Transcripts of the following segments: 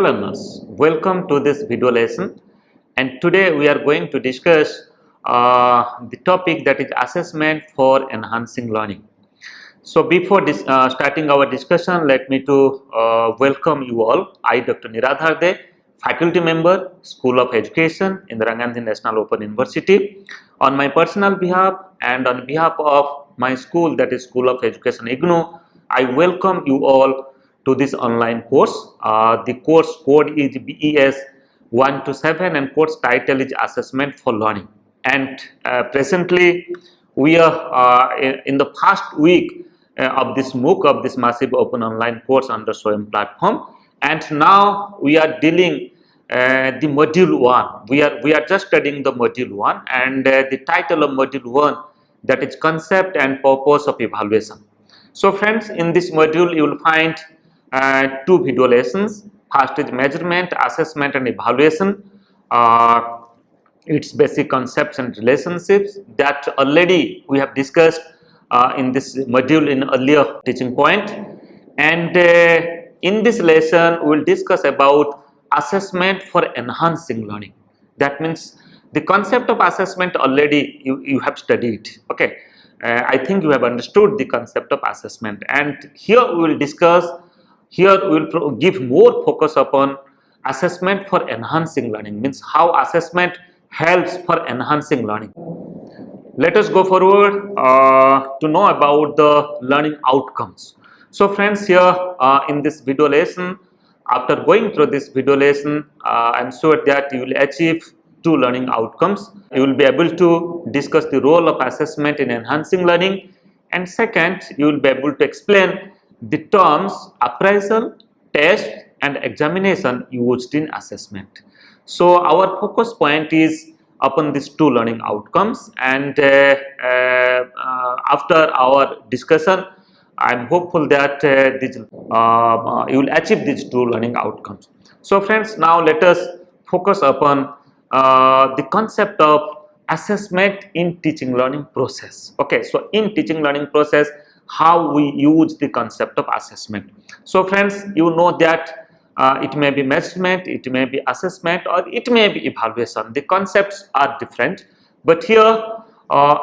learners, welcome to this video lesson, and today we are going to discuss the topic that is assessment for enhancing learning. So before starting our discussion, let me to welcome you all. I, Dr. Niradhar, faculty member, School of Education, Indira Gandhi National Open University. On my personal behalf and on behalf of my school, that is School of Education IGNOU, I welcome you all to this online course. The course code is BES 127 and course title is Assessment for Learning. And presently we are in the first week of this MOOC, of this massive open online course under Swayam platform, and now we are dealing the module 1. We are just studying the module 1, and the title of module 1, that is concept and purpose of evaluation. So friends, in this module you will find two video lessons. First is measurement, assessment and evaluation, its basic concepts and relationships that already we have discussed in this module in earlier teaching point. And in this lesson we will discuss about assessment for enhancing learning. That means the concept of assessment already you have studied. Okay, I think you have understood the concept of assessment, and here we will discuss, here we will give more focus upon assessment for enhancing learning, means how assessment helps for enhancing learning. Let us go forward to know about the learning outcomes. So friends, here in this video lesson, after going through this video lesson, I am sure that you will achieve two learning outcomes. You will be able to discuss the role of assessment in enhancing learning, and second, you will be able to explain the terms appraisal, test and examination used in assessment. So our focus point is upon these two learning outcomes, and after our discussion I am hopeful that you will achieve these two learning outcomes. So friends, now let us focus upon the concept of assessment in teaching learning process. Okay, so in teaching learning process, how we use the concept of assessment. So friends, you know that it may be measurement, it may be assessment, or it may be evaluation. The concepts are different, but here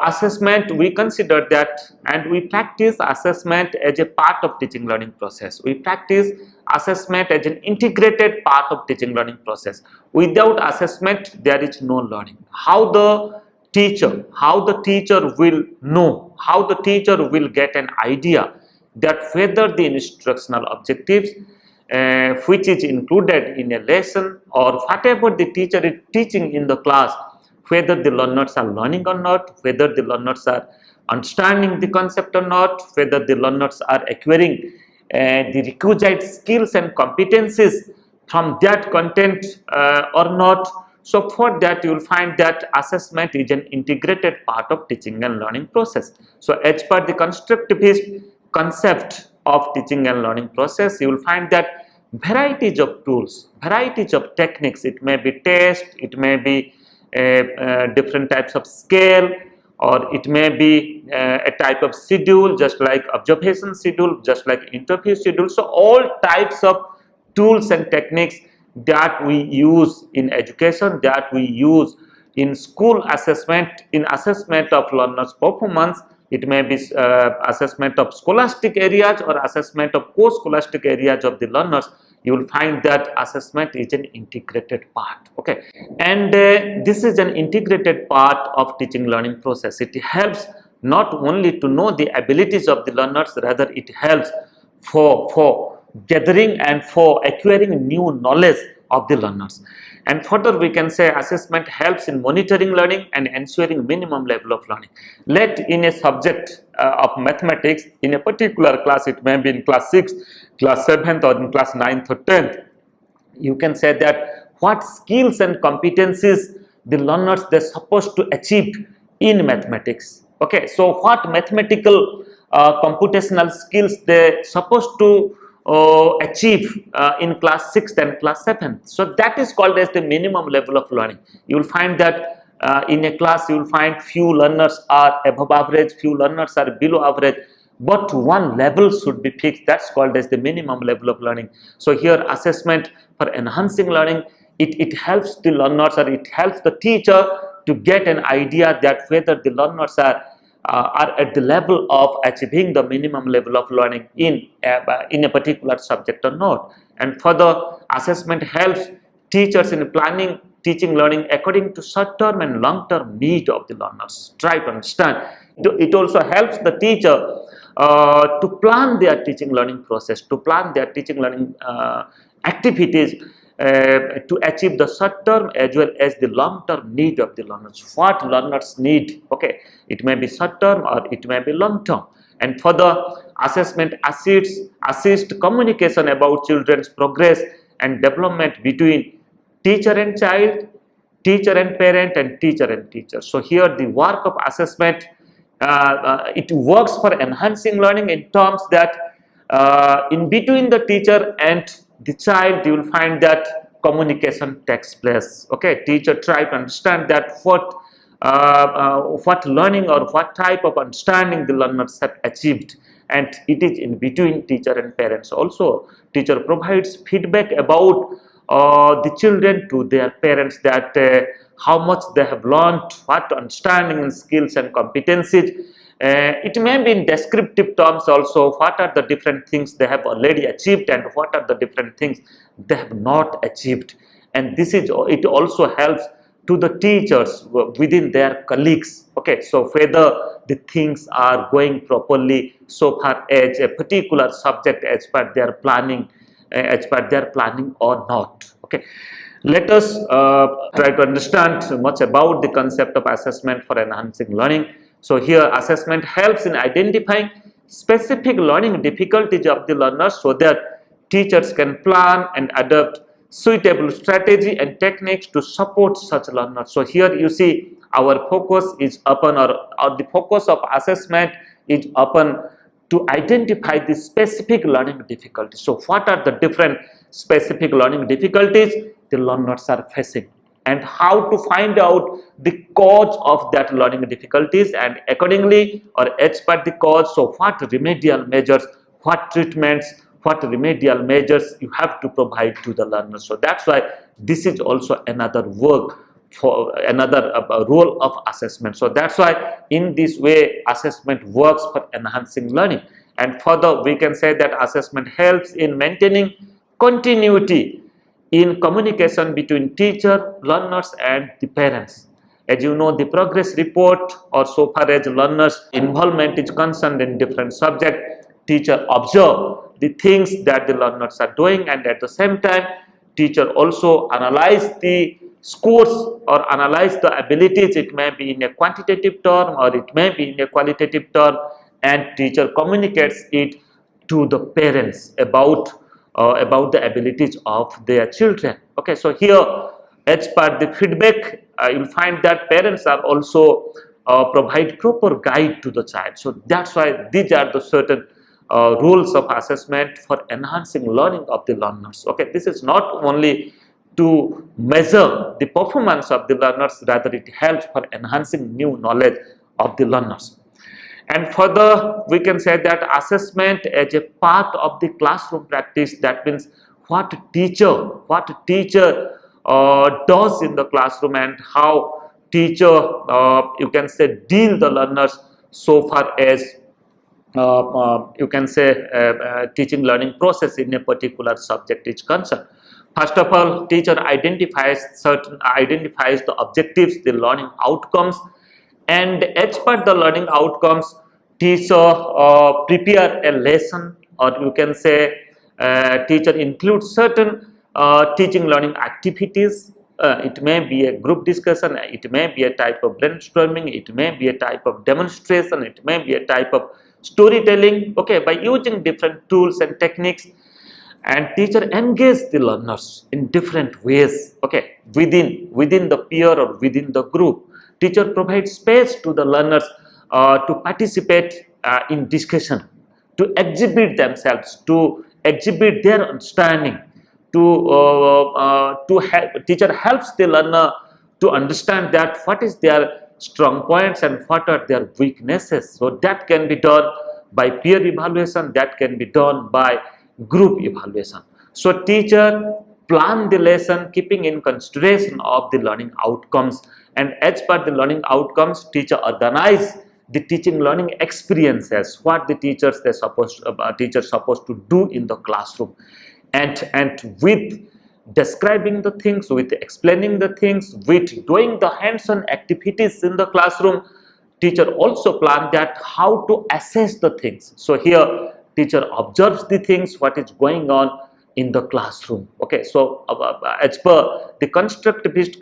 assessment, we consider that, and we practice assessment as a part of teaching learning process. We practice assessment as an integrated part of teaching learning process. Without assessment there is no learning. How the teacher will know, how the teacher will get an idea that whether the instructional objectives which is included in a lesson or whatever the teacher is teaching in the class, whether the learners are learning or not, whether the learners are understanding the concept or not, whether the learners are acquiring the requisite skills and competencies from that content or not. So for that you will find that assessment is an integrated part of teaching and learning process. So as per the constructivist concept of teaching and learning process, you will find that varieties of tools, varieties of techniques, it may be test, it may be different types of scale, or it may be a type of schedule, just like observation schedule, just like interview schedule. So all types of tools and techniques that we use in education, that we use in school assessment, in assessment of learners' performance. It may be assessment of scholastic areas or assessment of co-scholastic areas of the learners. You will find that assessment is an integrated part. Okay, and this is an integrated part of teaching learning process. It helps not only to know the abilities of the learners, rather it helps for gathering and for acquiring new knowledge of the learners. And further we can say assessment helps in monitoring learning and ensuring minimum level of learning. Let in a subject of mathematics, in a particular class, it may be in class 6th, class 7th or in class 9th or 10th, you can say that what skills and competencies the learners they're supposed to achieve in mathematics. Okay, so what mathematical computational skills they're supposed to achieve in class 6th and class 7th. So that is called as the minimum level of learning. You will find that in a class you will find few learners are above average, few learners are below average. but one level should be fixed. That's called as the minimum level of learning. So here assessment for enhancing learning, it helps the learners, or it helps the teacher to get an idea that whether the learners are at the level of achieving the minimum level of learning in a particular subject or not. And further, assessment helps teachers in planning teaching learning according to short-term and long-term need of the learners. Try to understand. It also helps the teacher to plan their teaching learning process, to plan their teaching learning activities to achieve the short term as well as the long term need of the learners. What learners need, okay, it may be short term or it may be long term. And further, assessment assist communication about children's progress and development between teacher and child, teacher and parent, and teacher and teacher. So here the work of assessment, it works for enhancing learning in terms that in between the teacher and the child, you will find that communication takes place. Okay, teacher try to understand that what learning or what type of understanding the learners have achieved, and it is in between teacher and parents. Also, teacher provides feedback about the children to their parents, that how much they have learned, what understanding and skills and competencies. It may be in descriptive terms also, what are the different things they have already achieved and what are the different things they have not achieved. And this is, it also helps to the teachers within their colleagues. Okay, so whether the things are going properly so far as a particular subject as per their planning, or not. Okay, let us try to understand much about the concept of assessment for enhancing learning. So here assessment helps in identifying specific learning difficulties of the learners so that teachers can plan and adopt suitable strategy and techniques to support such learners. So here you see our focus is upon, or the focus of assessment is upon to identify the specific learning difficulties. So what are the different specific learning difficulties the learners are facing, and how to find out the cause of that learning difficulties, and accordingly, or as per the cause, so what remedial measures, what treatments, what remedial measures you have to provide to the learners. So that's why this is also another work for another role of assessment. So that's why in this way assessment works for enhancing learning. And further, we can say that assessment helps in maintaining continuity in communication between teacher, learners, and the parents. As you know, the progress report, or so far as learners involvement is concerned in different subjects, teacher observe the things that the learners are doing, and at the same time teacher also analyze the scores or analyze the abilities. It may be in a quantitative term or it may be in a qualitative term, and teacher communicates it to the parents about the abilities of their children. Okay, so here as per the feedback, you'll find that parents are also provide proper guide to the child. So that's why these are the certain rules of assessment for enhancing learning of the learners. Okay, this is not only to measure the performance of the learners, rather it helps for enhancing new knowledge of the learners. And further, we can say that assessment as a part of the classroom practice, that means what teacher does in the classroom, and how teacher you can say deal the learners so far as you can say teaching learning process in a particular subject is concerned. First of all, teacher identifies the objectives, the learning outcomes, and as per the learning outcomes, teacher prepare a lesson, or you can say teacher includes certain teaching learning activities. It may be a group discussion, it may be a type of brainstorming, it may be a type of demonstration, it may be a type of storytelling. Okay, by using different tools and techniques, and teacher engage the learners in different ways. Okay, within the peer or within the group, teacher provides space to the learners to participate in discussion, to exhibit themselves, to exhibit their understanding, teacher helps the learner to understand that what is their strong points and what are their weaknesses. So that can be done by peer evaluation, that can be done by group evaluation. So teacher plan the lesson keeping in consideration of the learning outcomes, and as per the learning outcomes, teacher organize the teaching learning experiences, what the teachers supposed to do in the classroom, and with describing the things, with explaining the things, with doing the hands-on activities in the classroom, teacher also plan that how to assess the things. So here teacher observes the things what is going on in the classroom. Okay, so as per the constructivist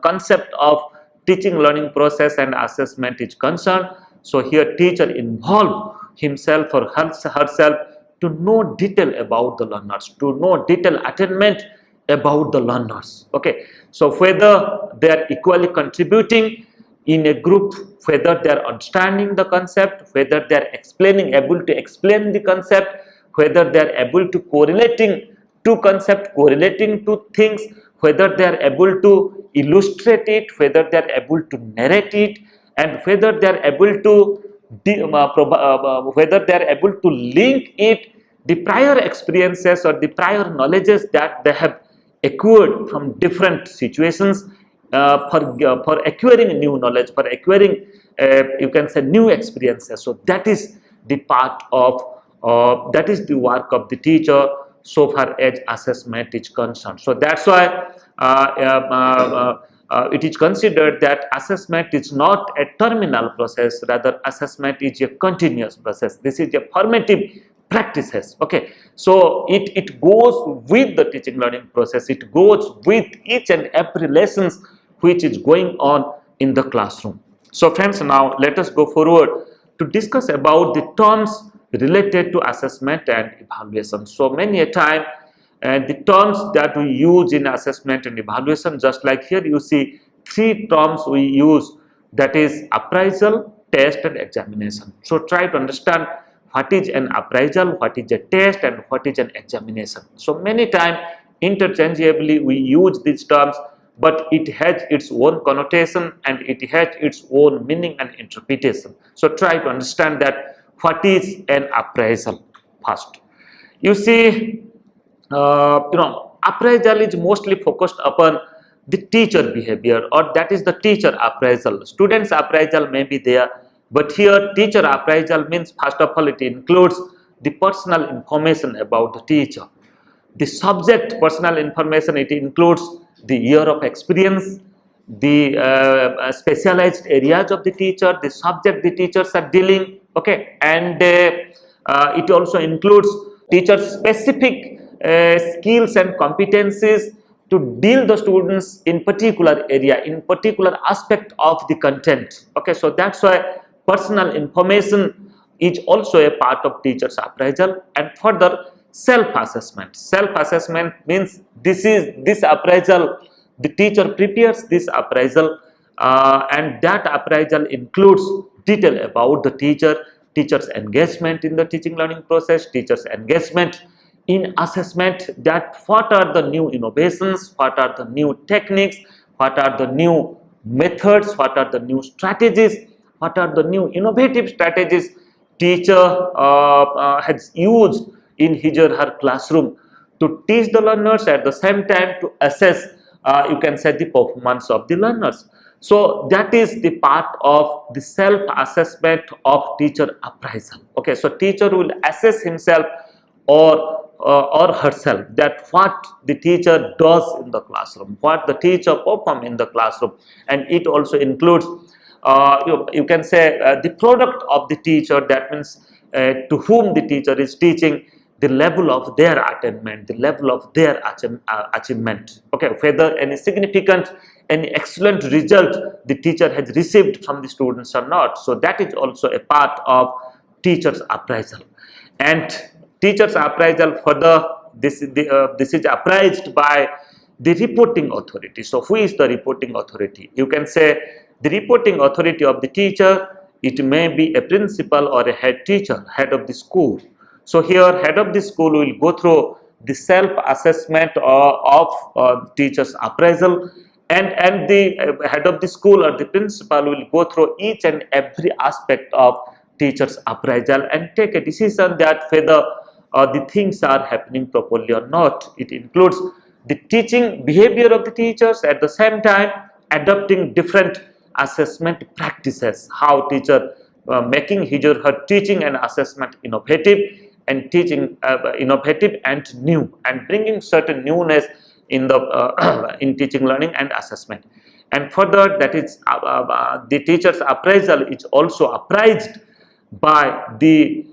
concept of teaching learning process and assessment is concerned, so here teacher involve himself or herself to know detail about the learners, to know detail attainment about the learners. Okay, so whether they are equally contributing in a group, whether they are understanding the concept, whether they are able to explain the concept, whether they are able to correlating to concept, correlating to things, whether they are able to illustrate it, whether they are able to narrate it, and whether they are able to whether they are able to link it the prior experiences or the prior knowledges that they have acquired from different situations, for acquiring new knowledge, for acquiring you can say new experiences. So that is the part of that is the work of the teacher so far as assessment is concerned. So that's why it is considered that assessment is not a terminal process, rather assessment is a continuous process. This is a formative practices. Okay, so it goes with the teaching learning process, it goes with each and every lessons which is going on in the classroom. So friends, now let us go forward to discuss about the terms related to assessment and evaluation. So many a time the terms that we use in assessment and evaluation, just like here you see three terms we use, that is appraisal, test and examination. So try to understand what is an appraisal, what is a test, and what is an examination. So many times interchangeably we use these terms, but it has its own connotation and it has its own meaning and interpretation. So try to understand that what is an appraisal first. You see, appraisal is mostly focused upon the teacher behavior, or that is the teacher appraisal. Students appraisal may be there, but here teacher appraisal means first of all it includes the personal information about the teacher, the subject personal information, it includes the year of experience, the specialized areas of the teacher, the subject the teachers are dealing. Okay, and it also includes teacher specific skills and competencies to deal the students in particular area, in particular aspect of the content. Okay, so that's why personal information is also a part of teacher's appraisal. And further, self-assessment. Self-assessment means this appraisal, the teacher prepares this appraisal, and that appraisal includes detail about the teacher, teacher's engagement in the teaching learning process, teacher's engagement in assessment, that what are the new innovations, what are the new techniques, what are the new methods, what are the new strategies, what are the new innovative strategies teacher has used in his or her classroom to teach the learners, at the same time to assess you can say the performance of the learners. So that is the part of the self-assessment of teacher appraisal. Okay, so teacher will assess himself or herself that what the teacher does in the classroom, what the teacher perform in the classroom, and it also includes you can say the product of the teacher, that means to whom the teacher is teaching, the level of their attainment, the level of their achievement. Okay, whether any significant, any excellent result the teacher has received from the students or not. So that is also a part of teacher's appraisal. And teacher's appraisal further, this is appraised by the reporting authority. So who is the reporting authority? You can say the reporting authority of the teacher, it may be a principal or a head teacher, head of the school. So here head of the school will go through the self-assessment of teacher's appraisal, and the head of the school or the principal will go through each and every aspect of teacher's appraisal and take a decision that whether the things are happening properly or not. It includes the teaching behavior of the teachers, at the same time adopting different assessment practices, how teacher making his or her teaching and assessment innovative and innovative and new, and bringing certain newness in the in teaching, learning and assessment. And further, that is the teacher's appraisal is also appraised by the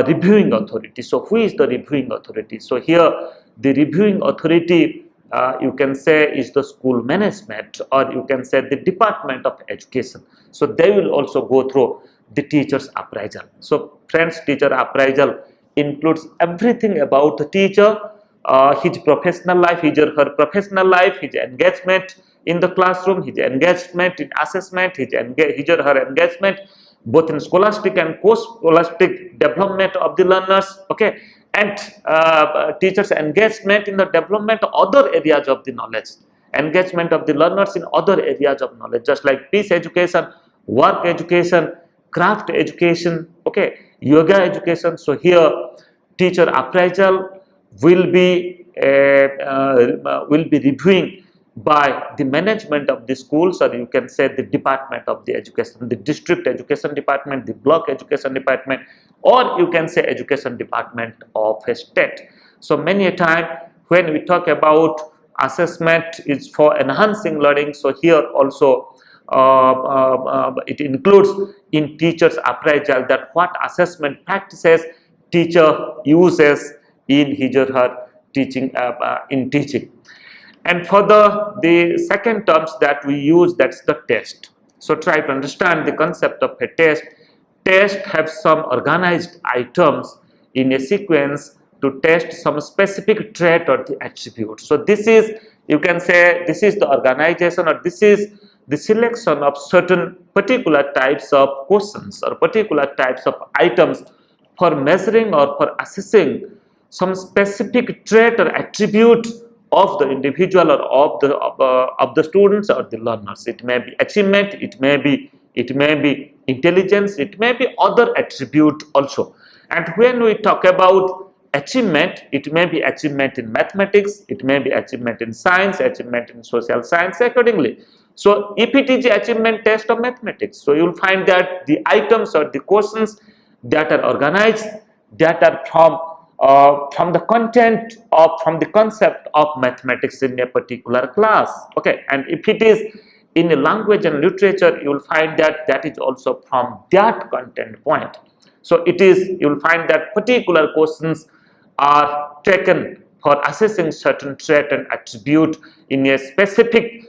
reviewing authority. So who is the reviewing authority? So here the reviewing authority, you can say, is the school management, or you can say the Department of Education. So they will also go through the teacher's appraisal. So friends, teacher appraisal includes everything about the teacher, his professional life, his or her professional life, his engagement in the classroom, his engagement in assessment, his or her engagement both in scholastic and post-scholastic development of the learners, okay, and teachers' engagement in the development of other areas of the knowledge, engagement of the learners in other areas of knowledge, just like peace education, work education, craft education, okay, yoga education. So here teacher appraisal will be reviewing by the management of the schools, or you can say the department of the education, the district education department, the block education department, or you can say education department of a state. So many a time when we talk about assessment is for enhancing learning, so here also it includes in teachers appraisal that what assessment practices teacher uses in his or her teaching, in teaching. And for the second terms that we use, that's the test. So try to understand the concept of a test. Test have some organized items in a sequence to test some specific trait or the attribute. So this is, you can say, this is the organization, or this is the selection of certain particular types of questions or particular types of items for measuring or for assessing some specific trait or attribute of the individual or of the students or the learners. It may be achievement, it may be intelligence, it may be other attribute also. And when we talk about achievement, it may be achievement in mathematics, it may be achievement in science, achievement in social science accordingly. So if it is achievement test of mathematics, so you will find that the items or the questions that are organized, that are from the content of, from the concept of mathematics in a particular class, okay. And if it is in a language and literature, you will find that that is also from that content point. So it is, you will find that particular questions are taken for assessing certain trait and attribute in a specific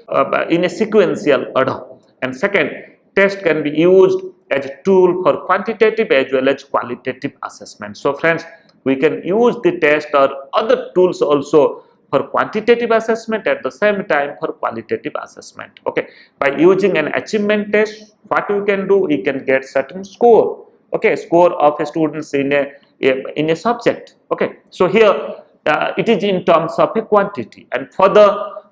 in a sequential order. And second, test can be used as a tool for quantitative as well as qualitative assessment. So friends, we can use the test or other tools also for quantitative assessment, at the same time for qualitative assessment, okay. By using an achievement test, what we can do, we can get certain score, okay, score of a students in a subject, okay. So here it is in terms of a quantity. And for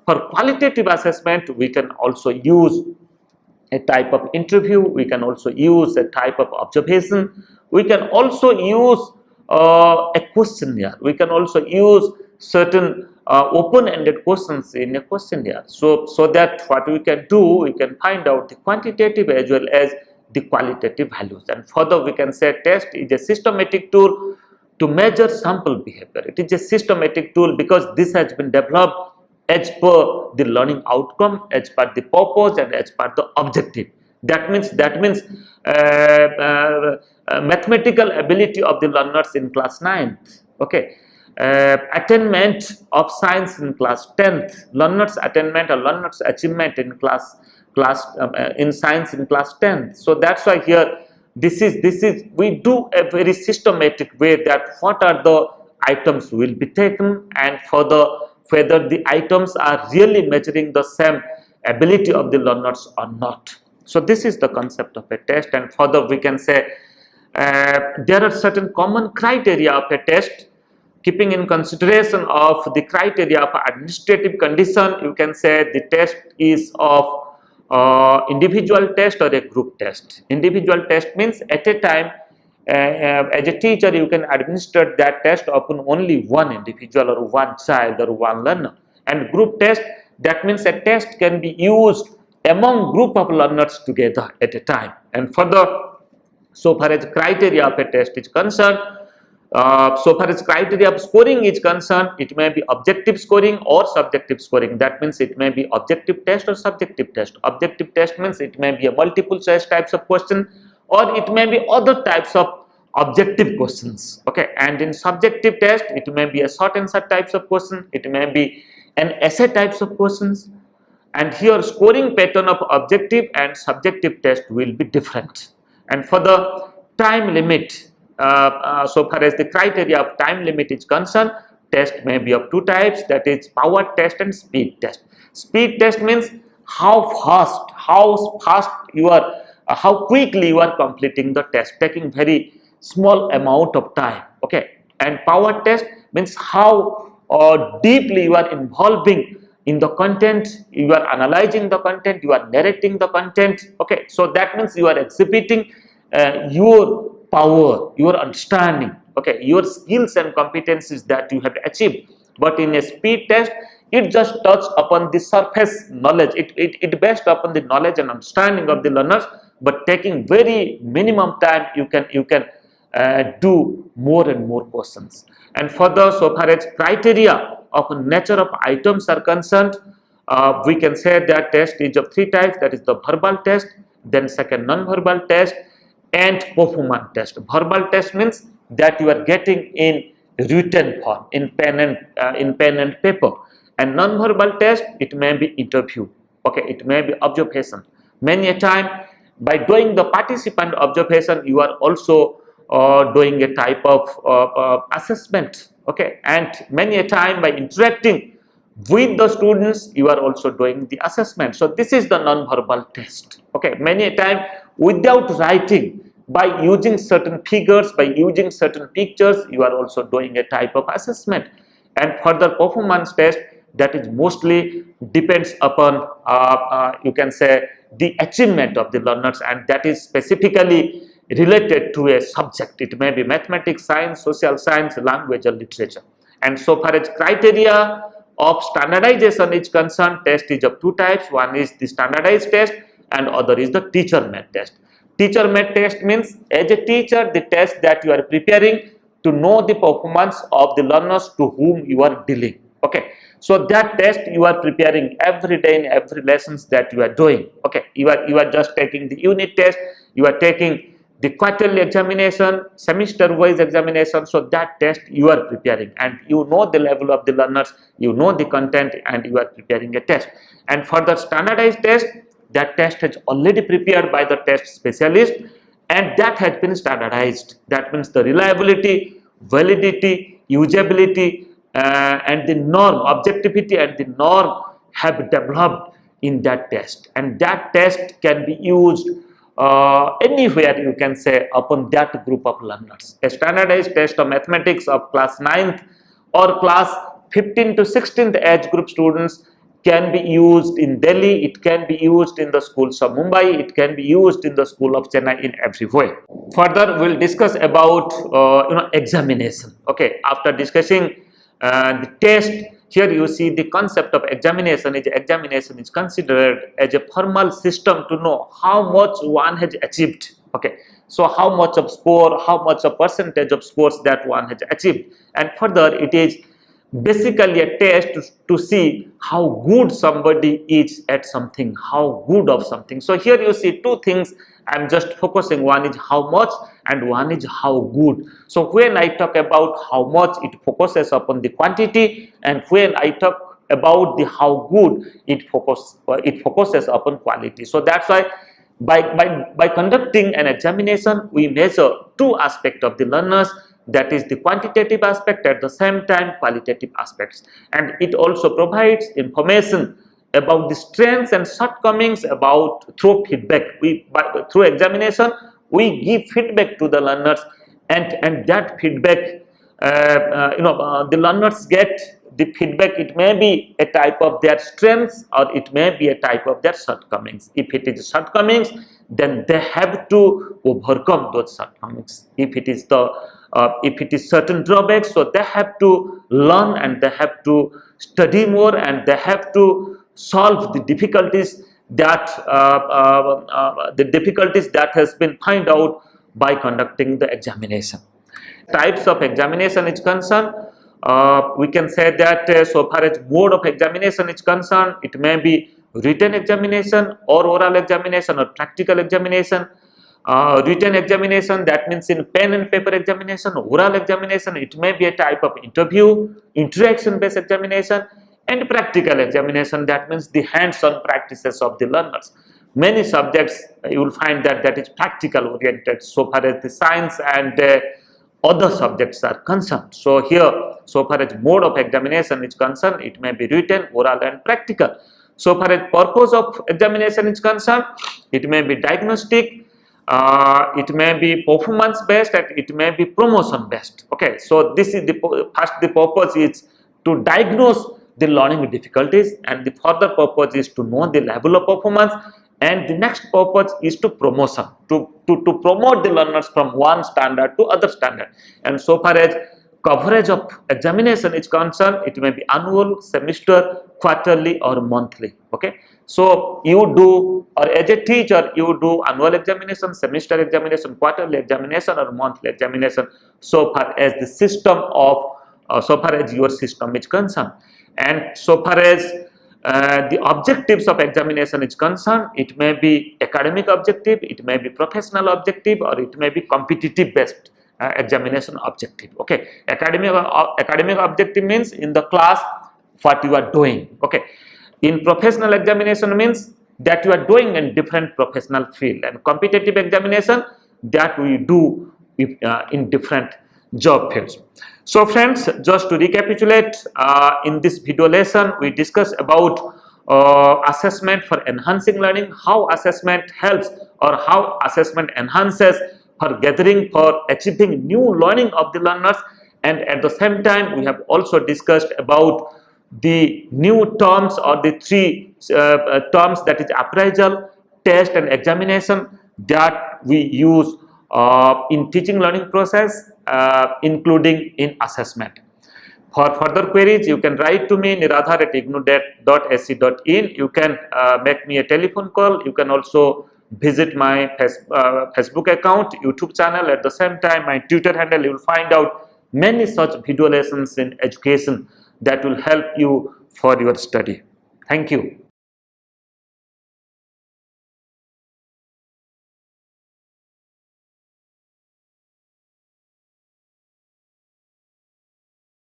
qualitative assessment, we can also use a type of interview, we can also use a type of observation, we can also use a questionnaire, we can also use certain open-ended questions in a questionnaire. So that what we can do, we can find out the quantitative as well as the qualitative values. And further, we can say test is a systematic tool to measure sample behavior. It is a systematic tool because this has been developed as per the learning outcome, as per the purpose, and as per the objective. That means mathematical ability of the learners in class 9th, okay, attainment of science in class 10th, learners attainment or learners achievement in in science in class 10th. So that's why here this is we do a very systematic way that what are the items will be taken, and whether the items are really measuring the same ability of the learners or not. So this is the concept of a test. And further, we can say there are certain common criteria of a test. Keeping in consideration of the criteria of administrative condition, you can say the test is of individual test or a group test. Individual test means at a time As a teacher, you can administer that test upon only one individual or one child or one learner. And group test, that means a test can be used among group of learners together at a time. And further, so far as criteria of a test is concerned, so far as criteria of scoring is concerned, it may be objective scoring or subjective scoring. That means it may be objective test or subjective test. Objective test means it may be a multiple choice types of question, or it may be other types of objective questions. Okay, and in subjective test, it may be a short answer types of question, it may be an essay types of questions, and here scoring pattern of objective and subjective test will be different. And for the time limit, so far as the criteria of time limit is concerned, test may be of two types, that is power test and speed test. Speed test means how fast you are, how quickly you are completing the test, taking very small amount of time. Okay, and power test means how deeply you are involving in the content, you are analyzing the content, you are narrating the content. Okay, so that means you are exhibiting your power, your understanding, okay, your skills and competencies that you have achieved. But in a speed test, it just touch upon the surface knowledge, it based upon the knowledge and understanding of the learners, but taking very minimum time, you can do more and more questions. And further, so far as criteria of nature of items are concerned, we can say that test is of three types, that is the verbal test, then second non-verbal test, and performance test. Verbal test means that you are getting in written form, in pen and paper, and non-verbal test, it may be interview. Okay, it may be observation. Many a time, by doing the participant observation, you are also doing a type of assessment. Okay, and many a time by interacting with the students, you are also doing the assessment. So this is the non-verbal test. Okay, many a time without writing, by using certain figures, by using certain pictures, you are also doing a type of assessment. And further performance test, that is mostly depends upon you can say the achievement of the learners, and that is specifically related to a subject. It may be mathematics, science, social science, language, or literature. And so far as criteria of standardization is concerned, test is of two types. One is the standardized test and other is the teacher-made test. Teacher-made test means, as a teacher, the test that you are preparing to know the performance of the learners to whom you are dealing. Okay, so that test you are preparing every day in every lessons that you are doing. Okay, you are just taking the unit test, you are taking the quarterly examination, semester-wise examination. So that test you are preparing, and you know the level of the learners, you know the content, and you are preparing a test. And for the standardized test, that test is already prepared by the test specialist, and that has been standardized. That means the reliability, validity, usability, and the norm, objectivity and the norm have developed in that test, and that test can be used anywhere, you can say, upon that group of learners. A standardized test of mathematics of class 9th or class 15 to 16th age group students can be used in Delhi, it can be used in the schools of Mumbai, it can be used in the school of Chennai, in every way. Further, we'll discuss about examination. Okay, after discussing the test, here you see the concept of examination. Examination is considered as a formal system to know how much one has achieved. Okay, so how much of score, how much of percentage of scores that one has achieved, and further it is basically a test to see how good somebody is at something, how good of something. So here you see two things I'm just focusing. One is how much and one is how good. So when I talk about how much, it focuses upon the quantity, and when I talk about the how good, it focuses upon quality. So that's why by conducting an examination, we measure two aspects of the learners, that is the quantitative aspect, at the same time qualitative aspects, and it also provides information about the strengths and shortcomings about through feedback. Through examination we give feedback to the learners, and that feedback the learners get the feedback, it may be a type of their strengths or it may be a type of their shortcomings. If it is shortcomings, then they have to overcome those shortcomings. If it is certain drawbacks, so they have to learn and they have to study more and they have to solve the difficulties that has been found out by conducting the examination. Types of examination is concerned, we can say that so far as mode of examination is concerned, it may be written examination or oral examination or practical examination. Written examination, that means in pen and paper examination. Oral examination, it may be a type of interview, interaction based examination. And practical examination, that means the hands-on practices of the learners. Many subjects you will find that is practical oriented so far as the science and other subjects are concerned. So here, so far as mode of examination is concerned, it may be written, oral and practical. So far as purpose of examination is concerned, it may be diagnostic, it may be performance based, and it may be promotion based. Okay, so this is the purpose is to diagnose the learning difficulties, and the further purpose is to know the level of performance, and the next purpose is to promotion, to promote the learners from one standard to other standard. And so far as coverage of examination is concerned, it may be annual, semester, quarterly or monthly. Okay, so you do, or as a teacher you do annual examination, semester examination, quarterly examination or monthly examination, so far as the system of so far as your system is concerned. And so far as the objectives of examination is concerned, it may be academic objective, it may be professional objective, or it may be competitive based examination objective. Okay, academic objective means in the class what you are doing. Okay, in professional examination means that you are doing in different professional field, and competitive examination that we do in different job fields. So friends, just to recapitulate, in this video lesson we discussed about assessment for enhancing learning, how assessment helps or how assessment enhances for gathering, for achieving new learning of the learners, and at the same time we have also discussed about the new terms or the three terms, that is appraisal, test and examination, that we use in teaching learning process, including in assessment. For further queries, you can write to me Niradhar at ignou.ac.in. You can make me a telephone call. You can also visit my Facebook account, YouTube channel. At the same time, my Twitter handle. You will find out many such video lessons in education that will help you for your study. Thank you.